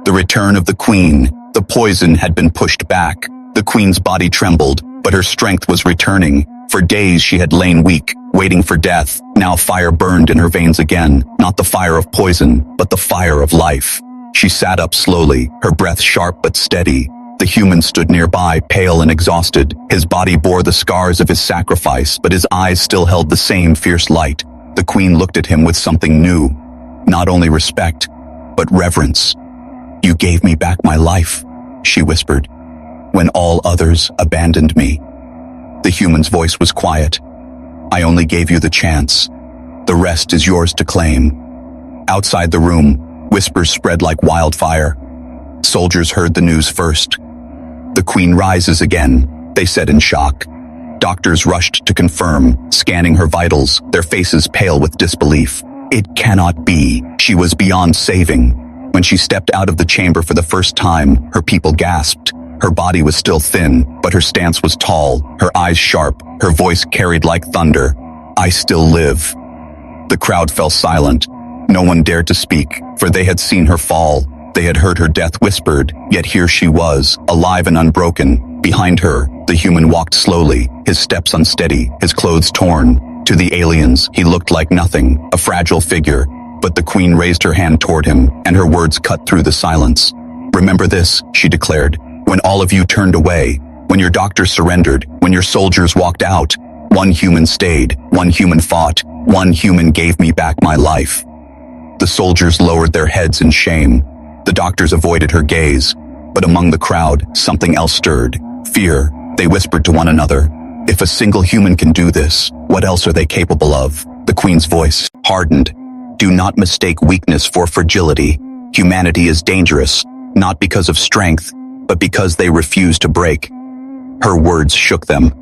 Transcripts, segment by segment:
The return of the queen. The poison had been pushed back. The queen's body trembled, but her strength was returning. For days she had lain weak, waiting for death. Now fire burned in her veins again, not the fire of poison, but the fire of life. She sat up slowly, her breath sharp but steady. The human stood nearby, pale and exhausted. His body bore the scars of his sacrifice, but his eyes still held the same fierce light. The queen looked at him with something new. Not only respect, but reverence. "You gave me back my life," she whispered, "when all others abandoned me." The human's voice was quiet. "I only gave you the chance. The rest is yours to claim." Outside the room, whispers spread like wildfire. Soldiers heard the news first. "The queen rises again," they said in shock. Doctors rushed to confirm, scanning her vitals, their faces pale with disbelief. It cannot be. She was beyond saving. When she stepped out of the chamber for the first time, her people gasped. Her body was still thin, but her stance was tall, her eyes sharp, her voice carried like thunder. "I still live." The crowd fell silent. No one dared to speak, for they had seen her fall. They had heard her death whispered, yet here she was, alive and unbroken. Behind her, the human walked slowly, his steps unsteady, his clothes torn. To the aliens, he looked like nothing, a fragile figure. But the queen raised her hand toward him, and her words cut through the silence. "Remember this," she declared. "When all of you turned away, when your doctors surrendered, when your soldiers walked out, one human stayed, one human fought, one human gave me back my life." The soldiers lowered their heads in shame. The doctors avoided her gaze. But among the crowd, something else stirred. Fear. They whispered to one another. "If a single human can do this, what else are they capable of?" The queen's voice hardened. "Do not mistake weakness for fragility. Humanity is dangerous, not because of strength, but because they refuse to break." Her words shook them.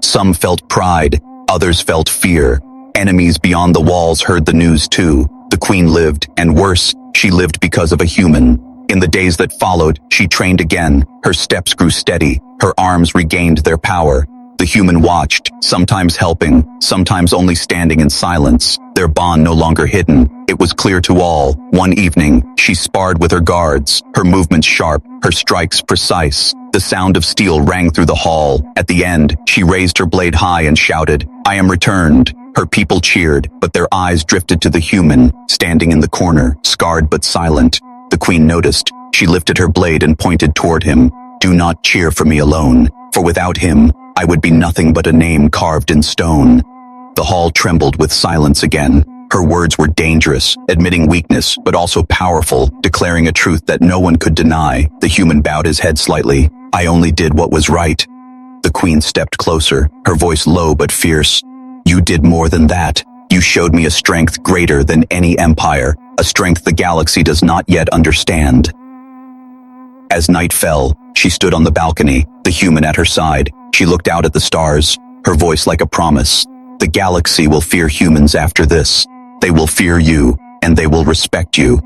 Some felt pride, others felt fear. Enemies beyond the walls heard the news too. The queen lived, and worse, she lived because of a human. In the days that followed, she trained again. Her steps grew steady, her arms regained their power. The human watched, sometimes helping, sometimes only standing in silence, their bond no longer hidden. It was clear to all. One evening, she sparred with her guards, her movements sharp, her strikes precise. The sound of steel rang through the hall. At the end, she raised her blade high and shouted, "I am returned." Her people cheered, but their eyes drifted to the human, standing in the corner, scarred but silent. The queen noticed. She lifted her blade and pointed toward him. "Do not cheer for me alone, for without him, I would be nothing but a name carved in stone." The hall trembled with silence again. Her words were dangerous, admitting weakness, but also powerful, declaring a truth that no one could deny. The human bowed his head slightly. "I only did what was right." The queen stepped closer, her voice low but fierce. "You did more than that. You showed me a strength greater than any empire, a strength the galaxy does not yet understand." As night fell, she stood on the balcony, the human at her side. She looked out at the stars, her voice like a promise. "The galaxy will fear humans after this. They will fear you, and they will respect you."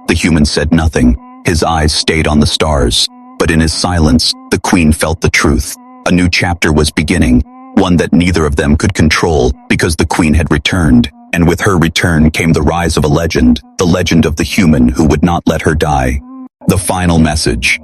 The human said nothing. His eyes stayed on the stars. But in his silence, the queen felt the truth. A new chapter was beginning, one that neither of them could control, because the queen had returned. And with her return came the rise of a legend, the legend of the human who would not let her die. The final message.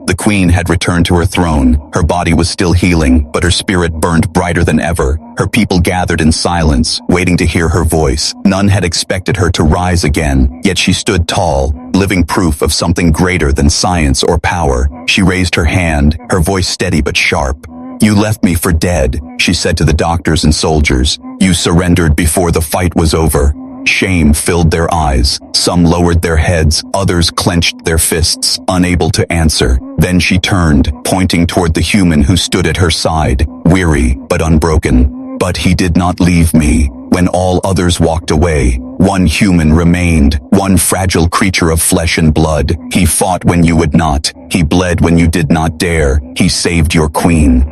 The queen had returned to her throne. Her body was still healing, but her spirit burned brighter than ever. Her people gathered in silence, waiting to hear her voice. None had expected her to rise again, yet she stood tall, living proof of something greater than science or power. She raised her hand, her voice steady but sharp. "You left me for dead," she said to the doctors and soldiers. "You surrendered before the fight was over." Shame filled their eyes. Some lowered their heads, others clenched their fists, unable to answer. Then she turned, pointing toward the human who stood at her side, weary but unbroken. "But he did not leave me. When all others walked away, one human remained, one fragile creature of flesh and blood. He fought when you would not. He bled when you did not dare. He saved your queen."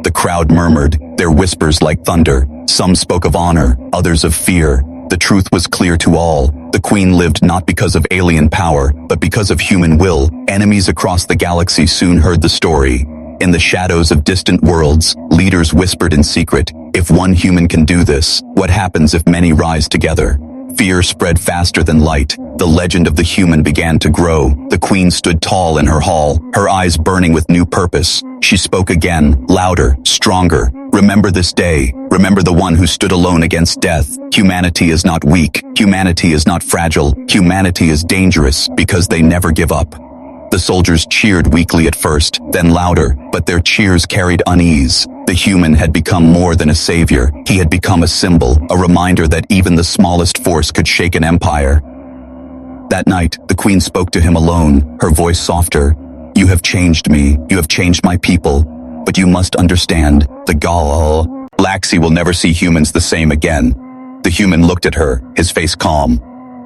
The crowd murmured, their whispers like thunder. Some spoke of honor, others of fear. The truth was clear to all. The queen lived not because of alien power, but because of human will. Enemies across the galaxy soon heard the story. In the shadows of distant worlds, leaders whispered in secret, "If one human can do this, what happens if many rise together?" Fear spread faster than light. The legend of the human began to grow. The queen stood tall in her hall, her eyes burning with new purpose. She spoke again, louder, stronger. Remember this day. Remember the one who stood alone against death. Humanity is not weak. Humanity is not fragile. Humanity is dangerous because they never give up. The soldiers cheered weakly at first, then louder, but their cheers carried unease. The human had become more than a savior. He had become a symbol, a reminder that even the smallest force could shake an empire. That night, the queen spoke to him alone, her voice softer. You have changed me. You have changed my people. But you must understand, the galaxy will never see humans the same again. The human looked at her, his face calm.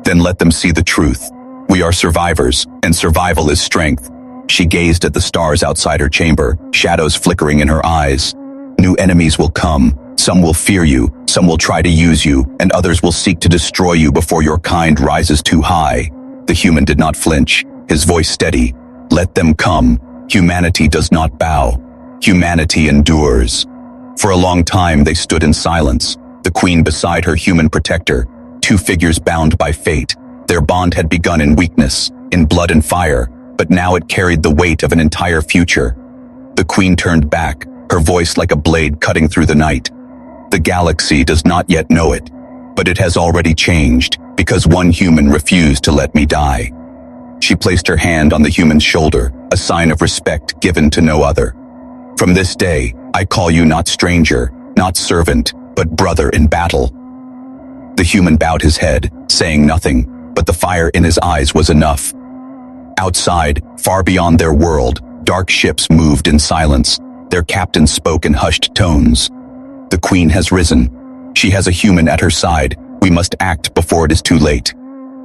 Then let them see the truth. We are survivors, and survival is strength. She gazed at the stars outside her chamber, shadows flickering in her eyes. New enemies will come. Some will fear you, some will try to use you, and others will seek to destroy you before your kind rises too high. The human did not flinch, his voice steady. Let them come. Humanity does not bow. Humanity endures. For a long time they stood in silence, the queen beside her human protector, two figures bound by fate. Their bond had begun in weakness, in blood and fire, but now it carried the weight of an entire future. The queen turned back, her voice like a blade cutting through the night. The galaxy does not yet know it, but it has already changed, because one human refused to let me die. She placed her hand on the human's shoulder, a sign of respect given to no other. From this day, I call you not stranger, not servant, but brother in battle. The human bowed his head, saying nothing, but the fire in his eyes was enough. Outside, far beyond their world, dark ships moved in silence. Their captain spoke in hushed tones. The queen has risen. She has a human at her side. We must act before it is too late.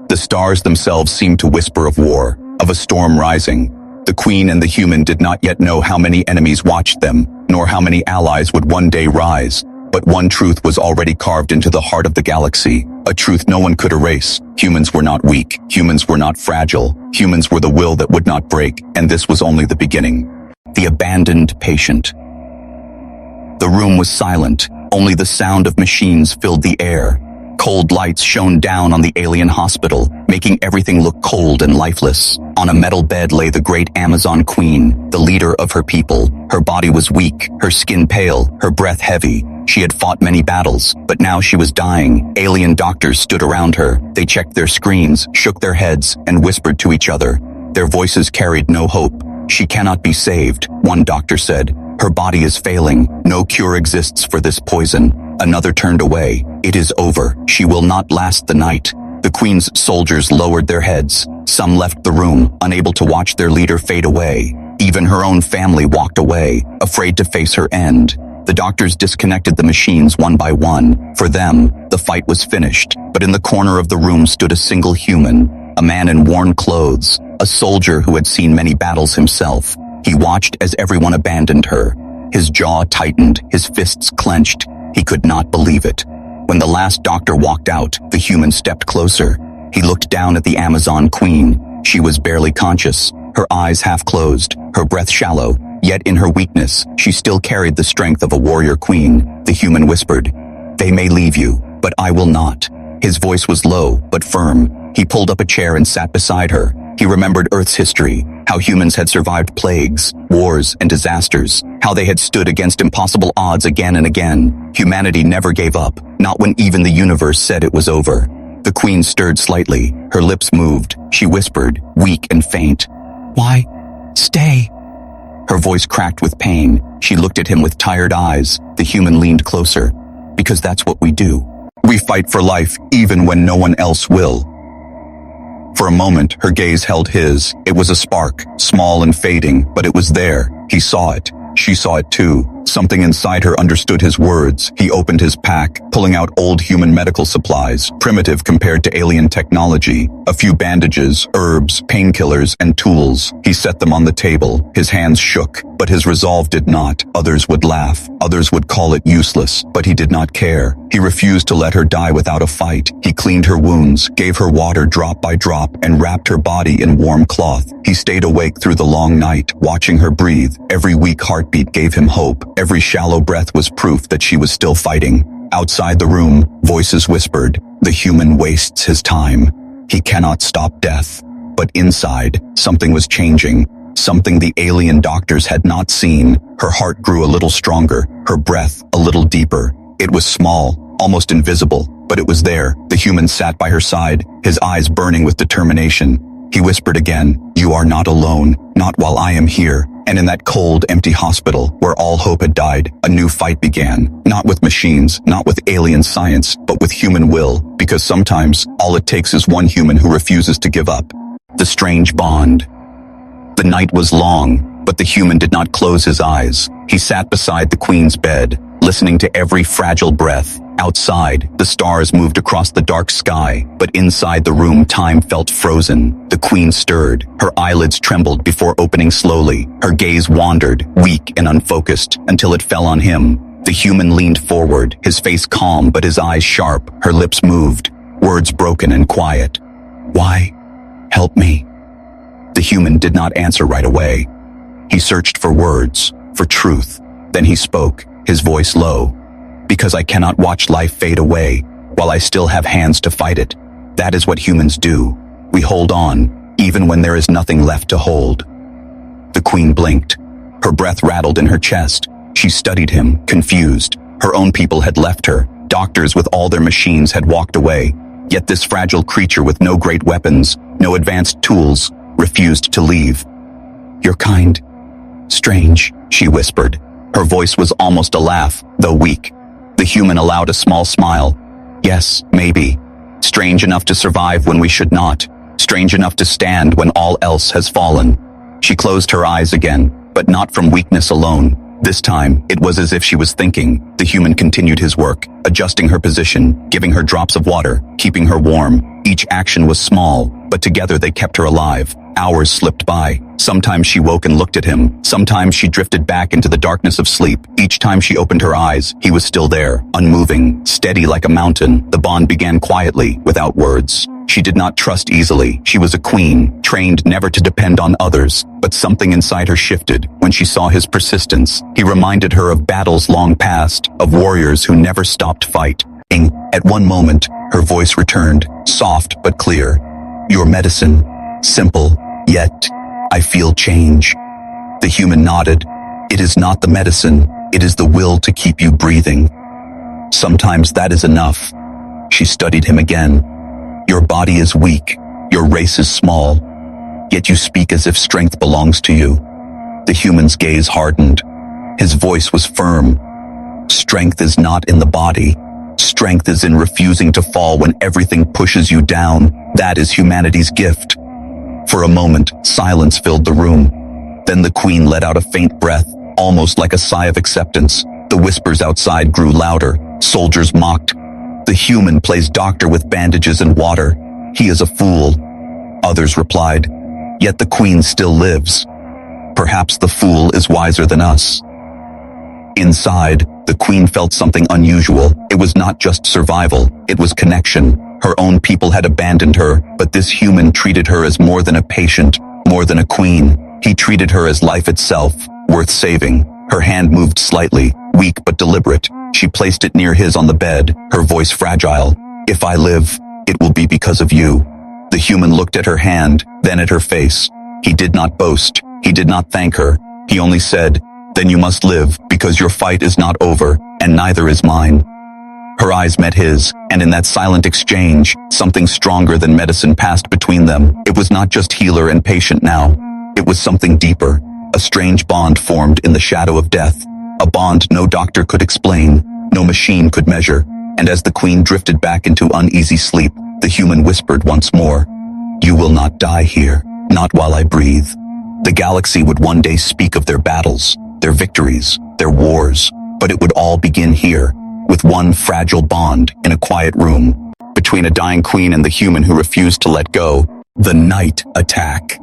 The stars themselves seemed to whisper of war, of a storm rising. The queen and the human did not yet know how many enemies watched them, nor how many allies would one day rise. But one truth was already carved into the heart of the galaxy, a truth no one could erase. Humans were not weak, humans were not fragile, humans were the will that would not break, and this was only the beginning. The abandoned patient. The room was silent, only the sound of machines filled the air. Cold lights shone down on the alien hospital, making everything look cold and lifeless. On a metal bed lay the great Amazon queen, the leader of her people. Her body was weak, her skin pale, her breath heavy. She had fought many battles, but now she was dying. Alien doctors stood around her. They checked their screens, shook their heads, and whispered to each other. Their voices carried no hope. She cannot be saved, one doctor said. Her body is failing. No cure exists for this poison. Another turned away. It is over. She will not last the night. The queen's soldiers lowered their heads. Some left the room, unable to watch their leader fade away. Even her own family walked away, afraid to face her end. The doctors disconnected the machines one by one. For them, the fight was finished. But in the corner of the room stood a single human, a man in worn clothes, a soldier who had seen many battles himself. He watched as everyone abandoned her. His jaw tightened, his fists clenched. He could not believe it. When the last doctor walked out, the human stepped closer. He looked down at the Amazon queen. She was barely conscious, her eyes half closed, her breath shallow. Yet in her weakness, she still carried the strength of a warrior queen. The human whispered, "They may leave you, but I will not." His voice was low, but firm. He pulled up a chair and sat beside her. He remembered Earth's history, how humans had survived plagues, wars, and disasters, how they had stood against impossible odds again and again. Humanity never gave up, not when even the universe said it was over. The queen stirred slightly, her lips moved. She whispered, weak and faint, "Why? Stay." Her voice cracked with pain. She looked at him with tired eyes. The human leaned closer. "Because that's what we do. We fight for life, even when no one else will." For a moment, her gaze held his. It was a spark, small and fading, but it was there. He saw it. She saw it too. Something inside her understood his words. He opened his pack, pulling out old human medical supplies, primitive compared to alien technology. A few bandages, herbs, painkillers, and tools. He set them on the table. His hands shook, but his resolve did not. Others would laugh. Others would call it useless, but he did not care. He refused to let her die without a fight. He cleaned her wounds, gave her water drop by drop, and wrapped her body in warm cloth. He stayed awake through the long night, watching her breathe. Every weak heartbeat gave him hope. Every shallow breath was proof that she was still fighting. Outside the room, voices whispered, "The human wastes his time. He cannot stop death." But inside, something was changing. Something the alien doctors had not seen. Her heart grew a little stronger, her breath a little deeper. It was small, almost invisible, but it was there. The human sat by her side, his eyes burning with determination. He whispered again, "You are not alone, not while I am here." And in that cold, empty hospital, where all hope had died, a new fight began. Not with machines, not with alien science, but with human will, because sometimes all it takes is one human who refuses to give up. The strange bond. The night was long, but the human did not close his eyes. He sat beside the Queen's bed, listening to every fragile breath. Outside, the stars moved across the dark sky, but inside the room time felt frozen. The Queen stirred. Her eyelids trembled before opening slowly. Her gaze wandered, weak and unfocused, until it fell on him. The human leaned forward, his face calm but his eyes sharp. Her lips moved, words broken and quiet. "Why? Help me." The human did not answer right away. He searched for words, for truth. Then he spoke, his voice low. "Because I cannot watch life fade away, while I still have hands to fight it. That is what humans do. We hold on, even when there is nothing left to hold." The Queen blinked. Her breath rattled in her chest. She studied him, confused. Her own people had left her. Doctors with all their machines had walked away. Yet this fragile creature with no great weapons, no advanced tools, refused to leave. "You're kind. Strange," she whispered. Her voice was almost a laugh, though weak. The human allowed a small smile. "Yes, maybe. Strange enough to survive when we should not. Strange enough to stand when all else has fallen." She closed her eyes again, but not from weakness alone. This time, it was as if she was thinking. The human continued his work, adjusting her position, giving her drops of water, keeping her warm. Each action was small, but together they kept her alive. Hours slipped by. Sometimes she woke and looked at him. Sometimes she drifted back into the darkness of sleep. Each time she opened her eyes, he was still there, unmoving, steady like a mountain. The bond began quietly, without words. She did not trust easily. She was a queen, trained never to depend on others. But something inside her shifted when she saw his persistence. He reminded her of battles long past, of warriors who never stopped fighting. At one moment, her voice returned, soft but clear. "Your medicine. Simple, yet I feel change." The human nodded. "It is not the medicine, it is the will to keep you breathing. Sometimes that is enough." She studied him again. "Your body is weak, your race is small, yet you speak as if strength belongs to you." The human's gaze hardened. His voice was firm. "Strength is not in the body. Strength is in refusing to fall when everything pushes you down. That is humanity's gift." For a moment, silence filled the room. Then the Queen let out a faint breath, almost like a sigh of acceptance. The whispers outside grew louder. Soldiers mocked. "The human plays doctor with bandages and water. He is a fool." Others replied, "Yet the Queen still lives. Perhaps the fool is wiser than us." Inside, the Queen felt something unusual. It was not just survival, it was connection. Her own people had abandoned her, but this human treated her as more than a patient, more than a queen. He treated her as life itself, worth saving. Her hand moved slightly, weak but deliberate. She placed it near his on the bed, her voice fragile. "If I live, it will be because of you." The human looked at her hand, then at her face. He did not boast. He did not thank her. He only said, "Then you must live, because your fight is not over, and neither is mine." Her eyes met his, and in that silent exchange, something stronger than medicine passed between them. It was not just healer and patient now. It was something deeper. A strange bond formed in the shadow of death. A bond no doctor could explain, no machine could measure. And as the Queen drifted back into uneasy sleep, the human whispered once more, "You will not die here, not while I breathe." The galaxy would one day speak of their battles, their victories, their wars, but it would all begin here, with one fragile bond in a quiet room, between a dying queen and the human who refused to let go. The night attack.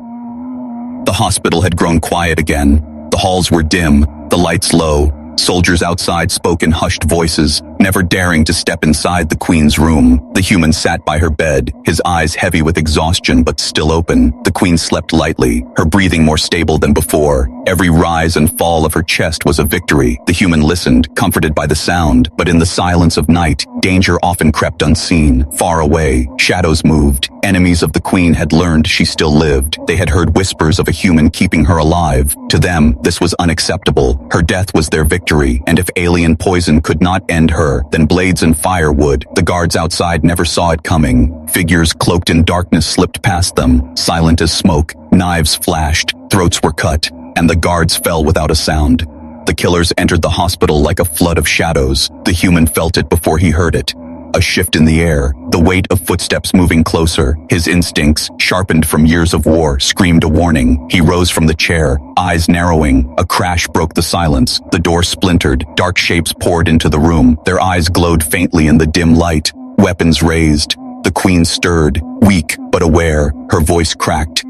The hospital had grown quiet again. The halls were dim, the lights low. Soldiers outside spoke in hushed voices, never daring to step inside the queen's room. The human sat by her bed, his eyes heavy with exhaustion but still open. The queen slept lightly, her breathing more stable than before. Every rise and fall of her chest was a victory. The human listened, comforted by the sound, but in the silence of night, danger often crept unseen. Far away, shadows moved. Enemies of the queen had learned she still lived. They had heard whispers of a human keeping her alive. To them, this was unacceptable. Her death was their victory, and if alien poison could not end her, then blades and fire would. The guards outside never saw it coming. Figures cloaked in darkness slipped past them, silent as smoke. Knives flashed, throats were cut, and the guards fell without a sound. The killers entered the hospital like a flood of shadows. The human felt it before he heard it. A shift in the air, the weight of footsteps moving closer. His instincts, sharpened from years of war, screamed a warning. He rose from the chair, eyes narrowing. A crash broke the silence. The door splintered. Dark shapes poured into the room. Their eyes glowed faintly in the dim light. Weapons raised. The queen stirred, weak but aware. Her voice cracked.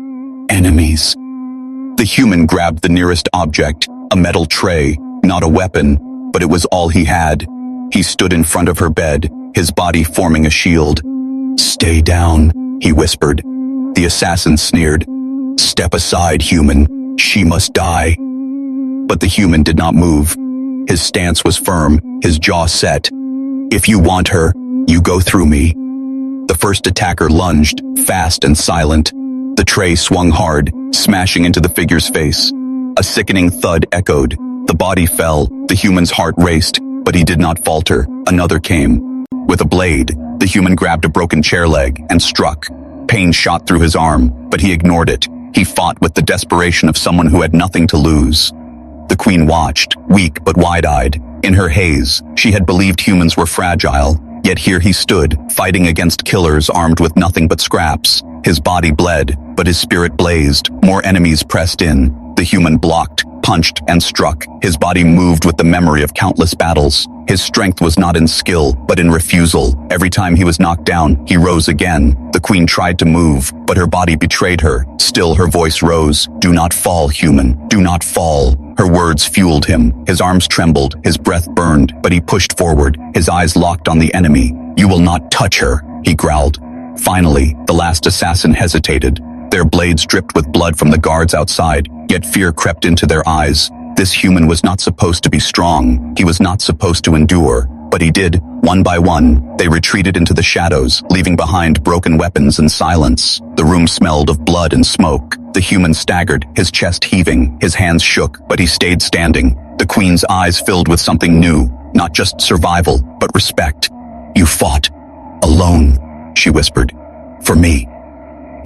Enemies. The human grabbed the nearest object, a metal tray, not a weapon, but it was all he had. He stood in front of her bed, his body forming a shield. "Stay down," he whispered. The assassin sneered. "Step aside, human. She must die." But the human did not move. His stance was firm, his jaw set. "If you want her, you go through me." The first attacker lunged, fast and silent. The tray swung hard, smashing into the figure's face. A sickening thud echoed. The body fell, the human's heart raced, but he did not falter. Another came. With a blade, the human grabbed a broken chair leg and struck. Pain shot through his arm, but he ignored it. He fought with the desperation of someone who had nothing to lose. The queen watched, weak but wide-eyed. In her haze, she had believed humans were fragile, yet here he stood, fighting against killers armed with nothing but scraps. His body bled, but his spirit blazed. More enemies pressed in. The human blocked, punched, and struck. His body moved with the memory of countless battles. His strength was not in skill, but in refusal. Every time he was knocked down, he rose again. The queen tried to move, but her body betrayed her. Still her voice rose. "Do not fall, human. Do not fall." Her words fueled him. His arms trembled, his breath burned, but he pushed forward, his eyes locked on the enemy. "You will not touch her," he growled. Finally, the last assassin hesitated. Their blades dripped with blood from the guards outside, yet fear crept into their eyes. This human was not supposed to be strong. He was not supposed to endure. But he did. One by one, they retreated into the shadows, leaving behind broken weapons and silence. The room smelled of blood and smoke. The human staggered, his chest heaving, his hands shook, but he stayed standing. The queen's eyes filled with something new, not just survival, but respect. "You fought. Alone," she whispered. "For me."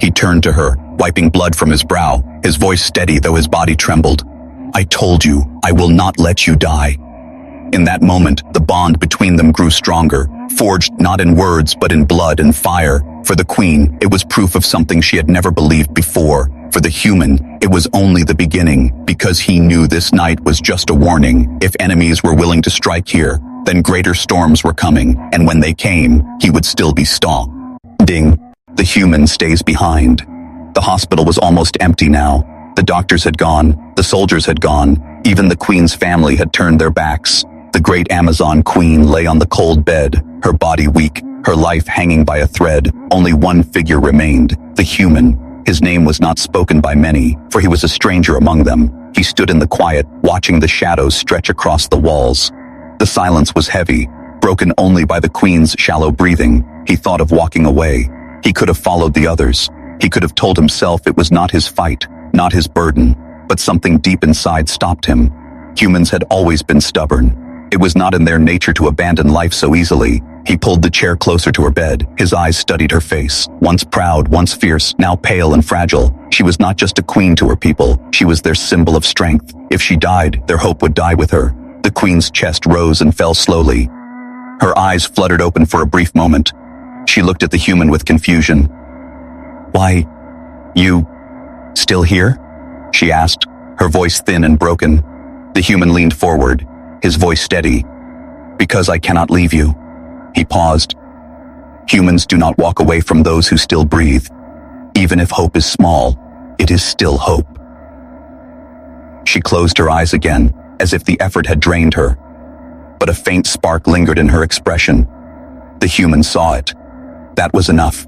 He turned to her, wiping blood from his brow, his voice steady though his body trembled. "I told you, I will not let you die." In that moment, the bond between them grew stronger, forged not in words but in blood and fire. For the queen, it was proof of something she had never believed before. For the human, it was only the beginning, because he knew this night was just a warning. If enemies were willing to strike here, then greater storms were coming, and when they came, he would still be standing. The human stays behind. The hospital was almost empty now. The doctors had gone, the soldiers had gone, even the queen's family had turned their backs. The great Amazon queen lay on the cold bed, her body weak, her life hanging by a thread. Only one figure remained, the human. His name was not spoken by many, for he was a stranger among them. He stood in the quiet, watching the shadows stretch across the walls. The silence was heavy, broken only by the queen's shallow breathing. He thought of walking away. He could have followed the others. He could have told himself it was not his fight, not his burden, but something deep inside stopped him. Humans had always been stubborn. It was not in their nature to abandon life so easily. He pulled the chair closer to her bed. His eyes studied her face. Once proud, once fierce, now pale and fragile. She was not just a queen to her people. She was their symbol of strength. If she died, their hope would die with her. The queen's chest rose and fell slowly. Her eyes fluttered open for a brief moment. She looked at the human with confusion. "Why, you still here?" she asked, her voice thin and broken. The human leaned forward, his voice steady. "Because I cannot leave you." He paused. Humans do not walk away from those who still breathe. Even if hope is small, it is still hope. She closed her eyes again, as if the effort had drained her. But a faint spark lingered in her expression. The human saw it. That was enough.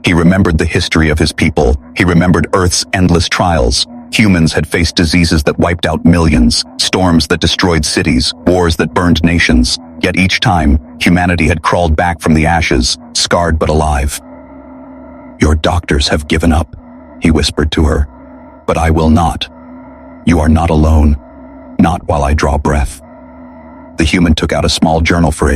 He remembered the history of his people. He remembered Earth's endless trials. Humans had faced diseases that wiped out millions, storms that destroyed cities, wars that burned nations. Yet each time, humanity had crawled back from the ashes, scarred but alive. "Your doctors have given up," he whispered to her. "But I will not. You are not alone. Not while I draw breath." The human took out a small journal for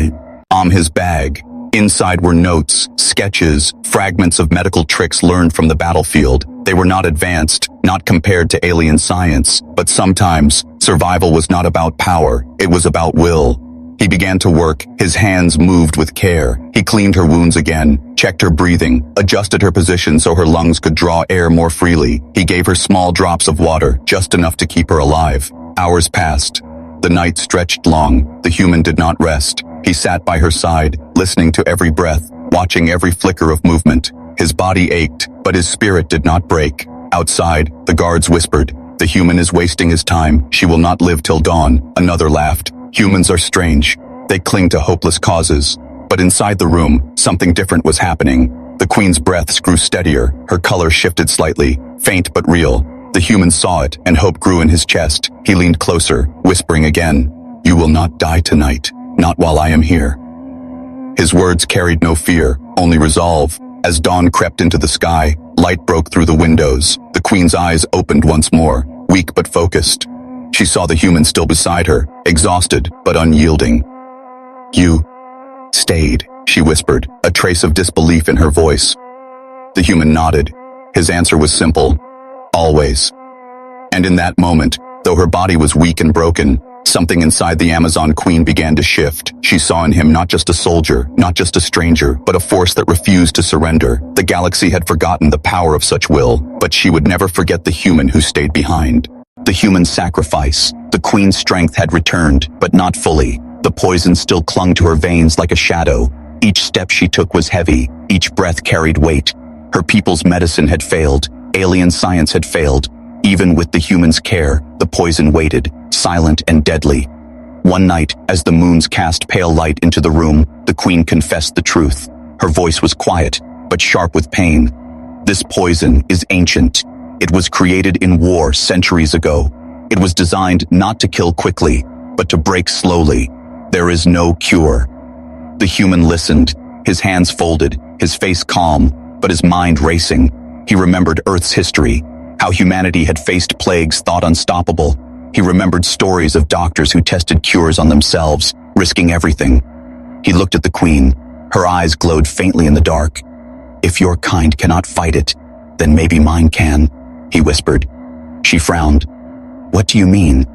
his bag. Inside were notes, sketches, fragments of medical tricks learned from the battlefield. They were not advanced, not compared to alien science, but sometimes survival was not about power, it was about will. He began to work, his hands moved with care. He cleaned her wounds again, checked her breathing, adjusted her position so her lungs could draw air more freely. He gave her small drops of water, just enough to keep her alive. Hours passed. The night stretched long. The human did not rest. He sat by her side, listening to every breath, watching every flicker of movement. His body ached, but his spirit did not break. Outside, the guards whispered, "The human is wasting his time. She will not live till dawn." Another laughed. "Humans are strange. They cling to hopeless causes." But inside the room, something different was happening. The queen's breaths grew steadier. Her color shifted slightly, faint but real. The human saw it, and hope grew in his chest. He leaned closer, whispering again, "You will not die tonight. Not while I am here." His words carried no fear, only resolve. As dawn crept into the sky, light broke through the windows. The queen's eyes opened once more, weak but focused. She saw the human still beside her, exhausted but unyielding. "You stayed," she whispered, a trace of disbelief in her voice. The human nodded. His answer was simple, "Always." And in that moment, though her body was weak and broken, something inside the Amazon queen began to shift. She saw in him not just a soldier, not just a stranger, but a force that refused to surrender. The galaxy had forgotten the power of such will, but she would never forget the human who stayed behind. The human sacrifice. The queen's strength had returned, but not fully. The poison still clung to her veins like a shadow. Each step she took was heavy. Each breath carried weight. Her people's medicine had failed. Alien science had failed. Even with the human's care, the poison waited, silent and deadly. One night, as the moons cast pale light into the room, the queen confessed the truth. Her voice was quiet, but sharp with pain. "This poison is ancient. It was created in war centuries ago. It was designed not to kill quickly, but to break slowly. There is no cure." The human listened, his hands folded, his face calm, but his mind racing. He remembered Earth's history, how humanity had faced plagues thought unstoppable. He remembered stories of doctors who tested cures on themselves, risking everything. He looked at the queen. Her eyes glowed faintly in the dark. "If your kind cannot fight it, then maybe mine can," he whispered. She frowned. "What do you mean?"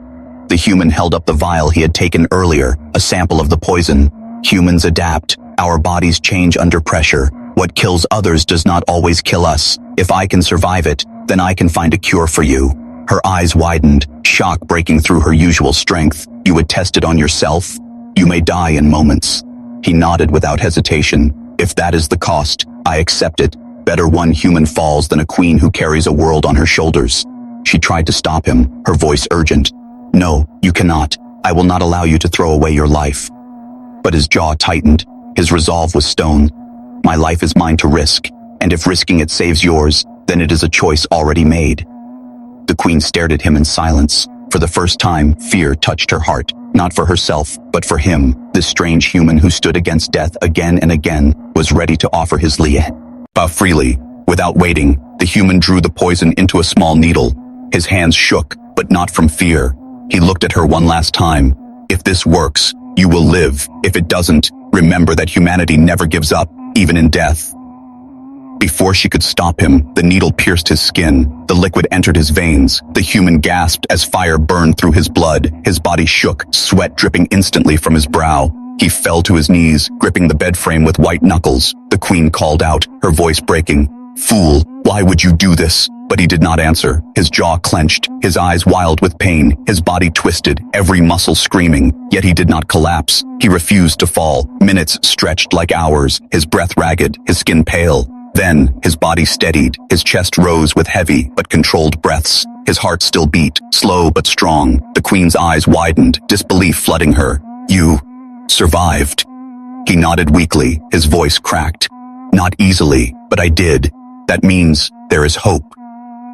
The human held up the vial he had taken earlier, a sample of the poison. "Humans adapt. Our bodies change under pressure. What kills others does not always kill us. If I can survive it, then I can find a cure for you." Her eyes widened, shock breaking through her usual strength. "You would test it on yourself? You may die in moments." He nodded without hesitation. "If that is the cost, I accept it. Better one human falls than a queen who carries a world on her shoulders." She tried to stop him, her voice urgent. "No, you cannot. I will not allow you to throw away your life." But his jaw tightened. His resolve was stone. "My life is mine to risk, and if risking it saves yours, then it is a choice already made." The queen stared at him in silence. For the first time, fear touched her heart, not for herself, but for him. This strange human who stood against death again and again was ready to offer his life freely. Without waiting, the human drew the poison into a small needle. His hands shook, but not from fear. He looked at her one last time. "If this works, you will live. If it doesn't, remember that humanity never gives up, even in death." Before she could stop him, the needle pierced his skin. The liquid entered his veins. The human gasped as fire burned through his blood. His body shook, sweat dripping instantly from his brow. He fell to his knees, gripping the bed frame with white knuckles. The queen called out, her voice breaking, "Fool, why would you do this?" But he did not answer. His jaw clenched, his eyes wild with pain, his body twisted, every muscle screaming. Yet he did not collapse. He refused to fall. Minutes stretched like hours, his breath ragged, his skin pale. Then, his body steadied, his chest rose with heavy but controlled breaths. His heart still beat, slow but strong. The Queen's eyes widened, disbelief flooding her. You survived. He nodded weakly, his voice cracked. Not easily, but I did. That means there is hope.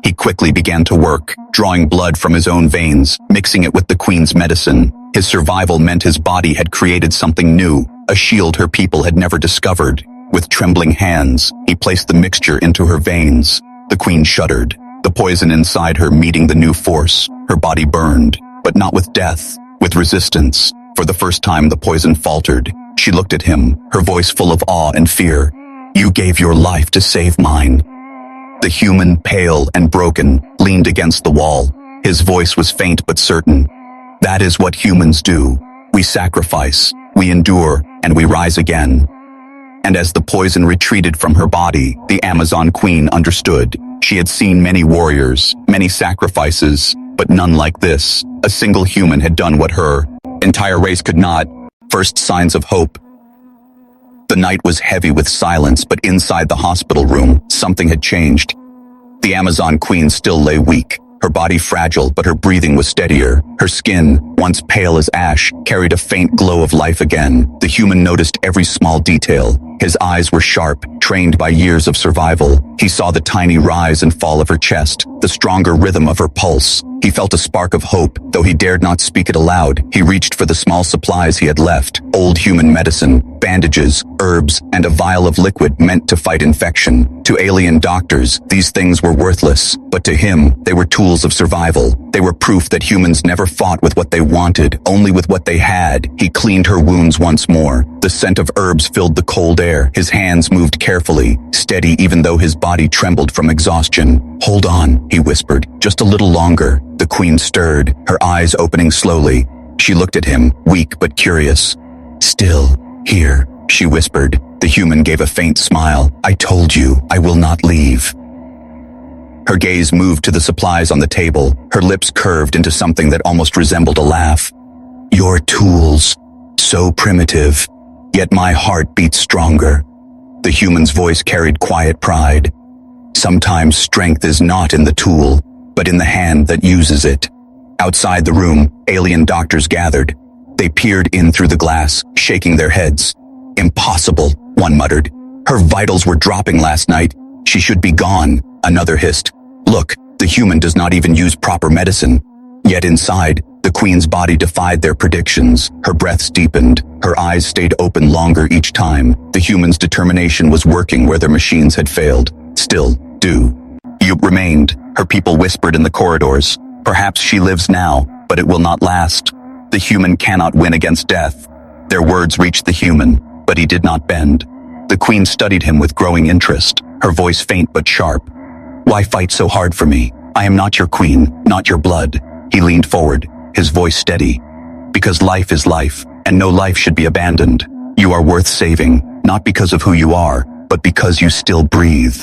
He quickly began to work, drawing blood from his own veins, mixing it with the Queen's medicine. His survival meant his body had created something new, a shield her people had never discovered. With trembling hands, he placed the mixture into her veins. The Queen shuddered, the poison inside her meeting the new force. Her body burned, but not with death, with resistance. For the first time, the poison faltered. She looked at him, her voice full of awe and fear. You gave your life to save mine. The human, pale and broken, leaned against the wall. His voice was faint but certain. That is what humans do. We sacrifice, we endure, and we rise again. And as the poison retreated from her body, the Amazon Queen understood. She had seen many warriors, many sacrifices, but none like this. A single human had done what her entire race could not. First signs of hope. The night was heavy with silence, but inside the hospital room, something had changed. The Amazon Queen still lay weak, her body fragile, but her breathing was steadier. Her skin, once pale as ash, carried a faint glow of life again. The human noticed every small detail. His eyes were sharp, trained by years of survival. He saw the tiny rise and fall of her chest, the stronger rhythm of her pulse. He felt a spark of hope, though he dared not speak it aloud. He reached for the small supplies he had left, old human medicine, bandages, herbs, and a vial of liquid meant to fight infection. To alien doctors, these things were worthless, but to him, they were tools of survival. They were proof that humans never fought with what they wanted, only with what they had. He cleaned her wounds once more. The scent of herbs filled the cold air. His hands moved carefully, steady even though his body trembled from exhaustion. Hold on, he whispered, just a little longer. The Queen stirred, her eyes opening slowly. She looked at him, weak but curious. Still, here, she whispered. The human gave a faint smile. I told you, I will not leave. Her gaze moved to the supplies on the table. Her lips curved into something that almost resembled a laugh. Your tools, so primitive, yet my heart beats stronger. The human's voice carried quiet pride. Sometimes strength is not in the tool, but in the hand that uses it. Outside the room, alien doctors gathered. They peered in through the glass, shaking their heads. Impossible, one muttered. Her vitals were dropping last night. She should be gone, another hissed. Look, the human does not even use proper medicine. Yet inside, the Queen's body defied their predictions. Her breaths deepened. Her eyes stayed open longer each time. The human's determination was working where their machines had failed. Still, you remained, her people whispered in the corridors. Perhaps she lives now, but it will not last. The human cannot win against death. Their words reached the human, but he did not bend. The Queen studied him with growing interest, her voice faint but sharp. Why fight so hard for me? I am not your queen, not your blood. He leaned forward, his voice steady. Because life is life, and no life should be abandoned. You are worth saving, not because of who you are, but because you still breathe.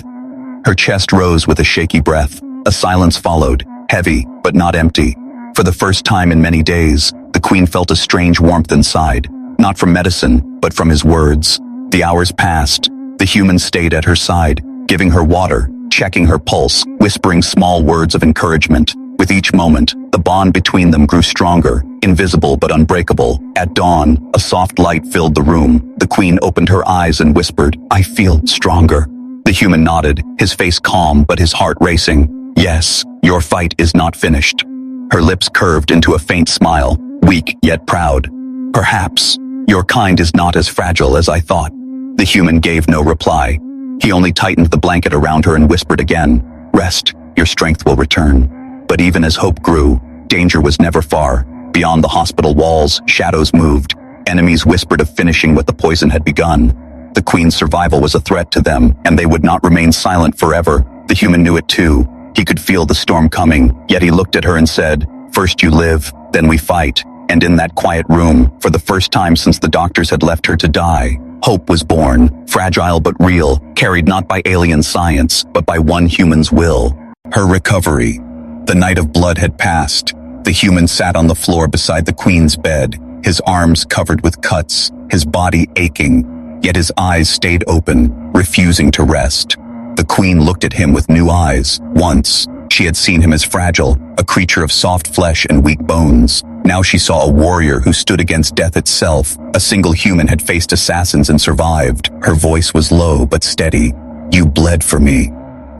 Her chest rose with a shaky breath. A silence followed, heavy, but not empty. For the first time in many days, the Queen felt a strange warmth inside, not from medicine, but from his words. The hours passed. The human stayed at her side, giving her water, checking her pulse, whispering small words of encouragement. With each moment, the bond between them grew stronger, invisible but unbreakable. At dawn, a soft light filled the room. The Queen opened her eyes and whispered, I feel stronger. The human nodded, his face calm but his heart racing. Yes, your fight is not finished. Her lips curved into a faint smile, weak yet proud. Perhaps, your kind is not as fragile as I thought. The human gave no reply. He only tightened the blanket around her and whispered again, Rest, your strength will return. But even as hope grew, danger was never far. Beyond the hospital walls, shadows moved. Enemies whispered of finishing what the poison had begun. The Queen's survival was a threat to them, and they would not remain silent forever. The human knew it too. He could feel the storm coming, yet he looked at her and said, First you live, then we fight. And in that quiet room, for the first time since the doctors had left her to die, hope was born, fragile but real, carried not by alien science, but by one human's will. Her recovery. The night of blood had passed. The human sat on the floor beside the Queen's bed, his arms covered with cuts, his body aching. Yet his eyes stayed open, refusing to rest. The Queen looked at him with new eyes. Once, She had seen him as fragile, a creature of soft flesh and weak bones. Now she saw a warrior who stood against death itself. A single human had faced assassins and survived. Her voice was low but steady. "You bled for me."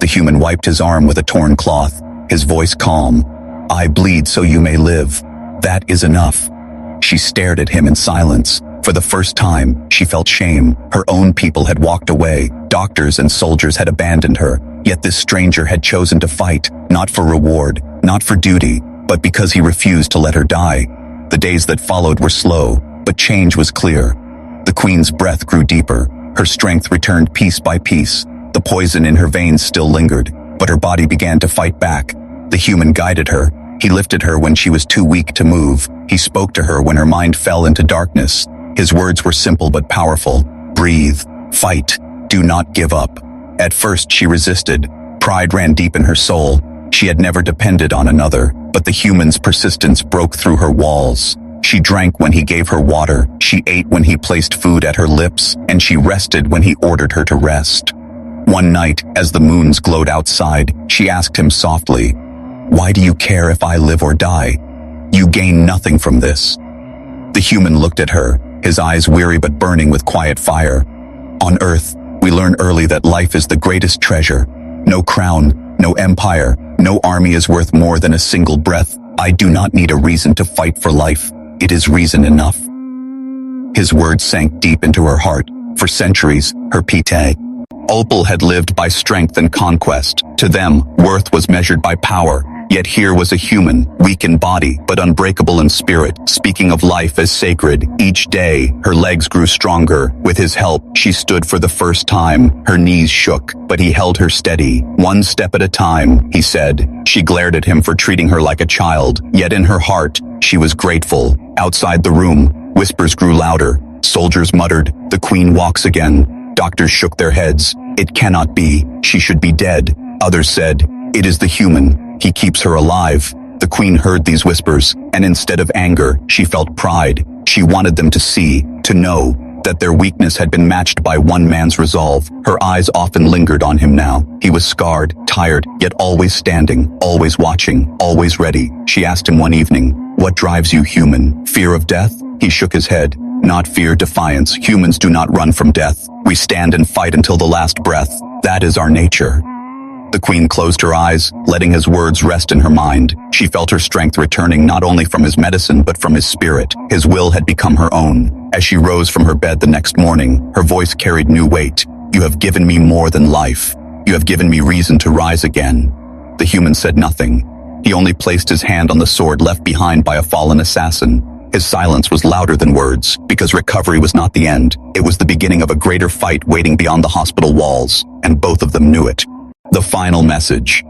The human wiped his arm with a torn cloth, his voice calm. "I bleed so you may live. That is enough." She stared at him in silence. For the first time, she felt shame. Her own people had walked away. Doctors and soldiers had abandoned her. Yet this stranger had chosen to fight, not for reward, not for duty, but because he refused to let her die. The days that followed were slow, but change was clear. The queen's breath grew deeper. Her strength returned piece by piece. The poison in her veins still lingered, but her body began to fight back. The human guided her. He lifted her when she was too weak to move. He spoke to her when her mind fell into darkness. His words were simple but powerful. "Breathe. Fight. Do not give up." At first she resisted. Pride ran deep in her soul. She had never depended on another, but the human's persistence broke through her walls. She drank when he gave her water. She ate when he placed food at her lips, and she rested when he ordered her to rest. One night, as the moons glowed outside, she asked him softly, "Why do you care if I live or die? You gain nothing from this." The human looked at her, his eyes weary but burning with quiet fire. "On Earth, we learn early that life is the greatest treasure. No crown, no empire, no army is worth more than a single breath. I do not need a reason to fight for life. It is reason enough." His words sank deep into her heart. For centuries, her people had lived by strength and conquest. To them, worth was measured by power. Yet here was a human, weak in body, but unbreakable in spirit, speaking of life as sacred. Each day, her legs grew stronger. With his help, she stood for the first time. Her knees shook, but he held her steady. "One step at a time," he said. She glared at him for treating her like a child, yet in her heart, she was grateful. Outside the room, whispers grew louder. Soldiers muttered, "The queen walks again." Doctors shook their heads. "It cannot be. She should be dead." Others said, "It is the human. He keeps her alive." The queen heard these whispers, and instead of anger, she felt pride. She wanted them to see, to know, that their weakness had been matched by one man's resolve. Her eyes often lingered on him now. He was scarred, tired, yet always standing, always watching, always ready. She asked him one evening, "What drives you, human? Fear of death?" He shook his head. "Not fear, defiance. Humans do not run from death. We stand and fight until the last breath. That is our nature." The queen closed her eyes, letting his words rest in her mind. She felt her strength returning not only from his medicine but from his spirit. His will had become her own. As she rose from her bed the next morning, her voice carried new weight. "You have given me more than life. You have given me reason to rise again." The human said nothing. He only placed his hand on the sword left behind by a fallen assassin. His silence was louder than words, because recovery was not the end. It was the beginning of a greater fight waiting beyond the hospital walls, and both of them knew it. The final message.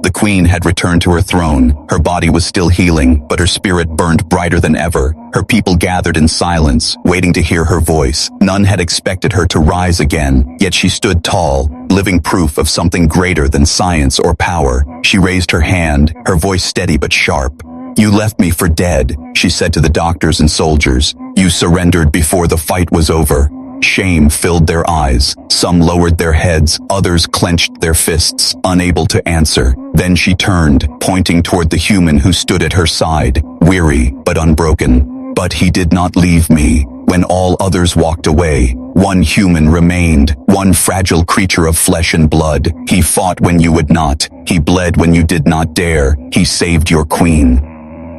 The queen had returned to her throne. Her body was still healing, but her spirit burned brighter than ever. Her people gathered in silence, waiting to hear her voice. None had expected her to rise again, yet she stood tall, living proof of something greater than science or power. She raised her hand, her voice steady but sharp. "You left me for dead," she said to the doctors and soldiers. "You surrendered before the fight was over." Shame filled their eyes. Some lowered their heads, others clenched their fists, unable to answer. Then she turned, pointing toward the human who stood at her side, weary but unbroken. "But he did not leave me. When all others walked away, one human remained, one fragile creature of flesh and blood. He fought when you would not. He bled when you did not dare. He saved your queen."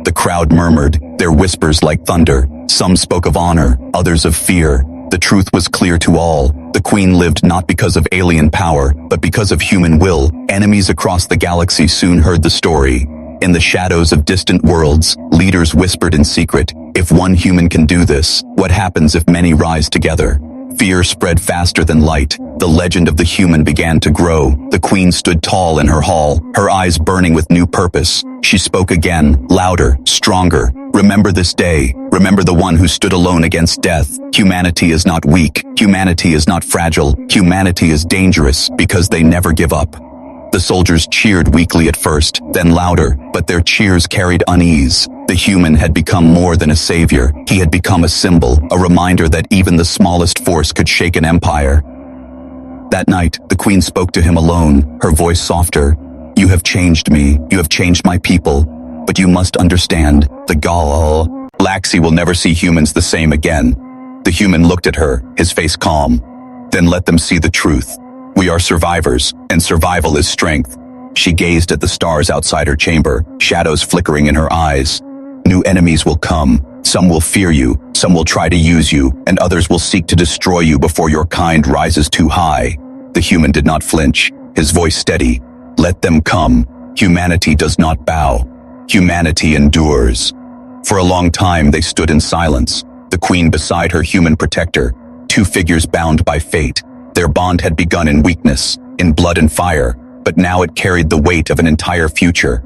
The crowd murmured, their whispers like thunder. Some spoke of honor, others of fear. The truth was clear to all. The queen lived not because of alien power, but because of human will. Enemies across the galaxy soon heard the story. In the shadows of distant worlds, leaders whispered in secret, "If one human can do this, what happens if many rise together?" Fear spread faster than light. The legend of the human began to grow. The queen stood tall in her hall, her eyes burning with new purpose. She spoke again, louder, stronger. "Remember this day. Remember the one who stood alone against death. Humanity is not weak. Humanity is not fragile. Humanity is dangerous because they never give up." The soldiers cheered weakly at first, then louder, but their cheers carried unease. The human had become more than a savior. He had become a symbol, a reminder that even the smallest force could shake an empire. That night, the queen spoke to him alone, her voice softer. You have changed me. You have changed my people. But you must understand, the Galaxy will never see humans the same again. The human looked at her, his face calm. Then let them see the truth. We are survivors, and survival is strength. She gazed at the stars outside her chamber, shadows flickering in her eyes. New enemies will come. Some will fear you, some will try to use you, and others will seek to destroy you before your kind rises too high. The human did not flinch, his voice steady. Let them come. Humanity does not bow. Humanity endures. For a long time they stood in silence, the queen beside her human protector, two figures bound by fate. Their bond had begun in weakness, in blood and fire, but now it carried the weight of an entire future.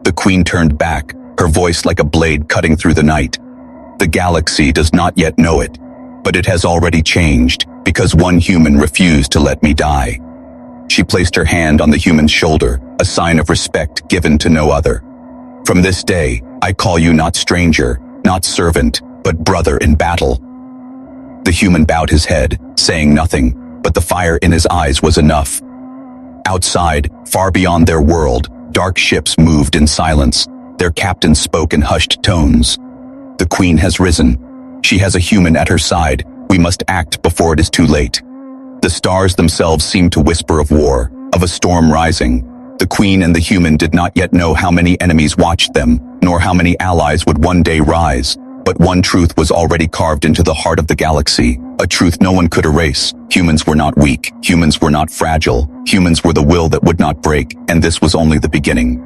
The queen turned back, her voice like a blade cutting through the night. The galaxy does not yet know it, but it has already changed, because one human refused to let me die. She placed her hand on the human's shoulder, a sign of respect given to no other. From this day, I call you not stranger, not servant, but brother in battle. The human bowed his head, saying nothing, but the fire in his eyes was enough. Outside, far beyond their world, dark ships moved in silence. Their captain spoke in hushed tones. The queen has risen. She has a human at her side. We must act before it is too late. The stars themselves seemed to whisper of war, of a storm rising. The queen and the human did not yet know how many enemies watched them, nor how many allies would one day rise. But one truth was already carved into the heart of the galaxy, a truth no one could erase. Humans were not weak, humans were not fragile, humans were the will that would not break, and this was only the beginning.